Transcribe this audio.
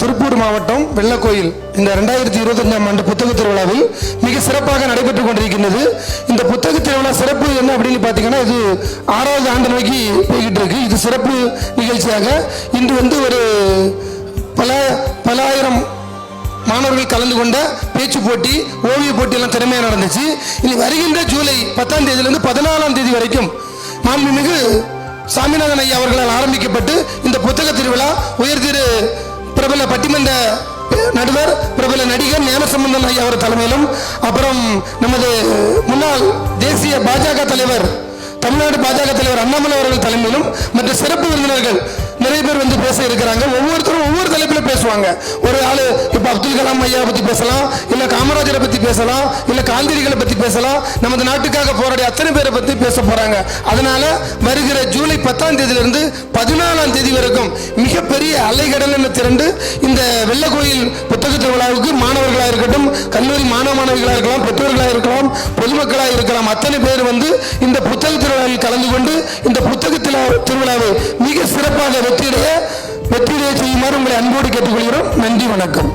திருப்பூர் மாவட்டம் வெள்ளக்கோயில் இந்த 2025ஆம் ஆண்டு புத்தக திருவிழாவில் மிக சிறப்பாக நடைபெற்றுக் கொண்டிருக்கின்றது. இந்த புத்தக திருவிழா சிறப்பு என்ன அப்படின்னு பார்த்தீங்கன்னா, இது 6வது ஆண்டு நோக்கி போய்கிட்டு இருக்கு. இது சிறப்பு நிகழ்ச்சியாக இன்று ஒரு பல ஆயிரம் மாணவர்கள் கலந்து கொண்ட பேச்சு போட்டி, ஓவிய போட்டி எல்லாம் திறமையாக நடந்துச்சு. இனி வருகின்ற ஜூலை 10ஆம் தேதியிலிருந்து 14ஆம் தேதி வரைக்கும் மாண்புமிகு சாமிநாதன் ஐயா அவர்களால் ஆரம்பிக்கப்பட்டு இந்த புத்தக திருவிழா உயர்திரு பிரபல பட்டிமன்ற நடுவர், பிரபல நடிகர் ஞானசம்பந்தன் ஐயா அவர் தலைமையிலும், அப்புறம் நமது முன்னாள் தேசிய பாஜக தலைவர், தமிழ்நாடு பாஜக தலைவர் அண்ணாமலை அவர்கள் தலைமையிலும் மற்ற சிறப்பு விருந்தினர்கள் நிறைய பேர் வந்து பேச இருக்கிறாங்க. ஒவ்வொருத்தரும் ஒவ்வொரு தலைப்பில் பேசுவாங்க. ஒரு ஆளு இப்ப அப்துல் கலாம் ஐயா பத்தி பேசலாம், இல்ல காமராஜரை பத்தி பேசலாம், இல்ல காந்திரிகளை பத்தி பேசலாம். நமது நாட்டுக்காக போராடிய அத்தனை பேரை பத்தி பேச போறாங்க. அதனால வருகிற ஜூலை 10ஆம் தேதியிலிருந்து 14ஆம் தேதி வரைக்கும் மிகப்பெரிய அலைகடல் திரண்டு இந்த வெள்ளக்கோயில் புத்தக திருவிழாவுக்கு மாணவர்களாக இருக்கட்டும், கல்லூரி மாணவிகளாக இருக்கலாம், பெற்றோர்களாக இருக்கலாம், பொதுமக்களாக இருக்கலாம், அத்தனை பேர் வந்து இந்த புத்தக திருவிழாவில் கலந்து கொண்டு இந்த புத்தக திருவிழாவை மிக சிறப்பாக வெற்றியடைய செய்யுமாறு உங்களை அன்போடு கேட்டுக்கொள்கிறோம். நன்றி, வணக்கம்.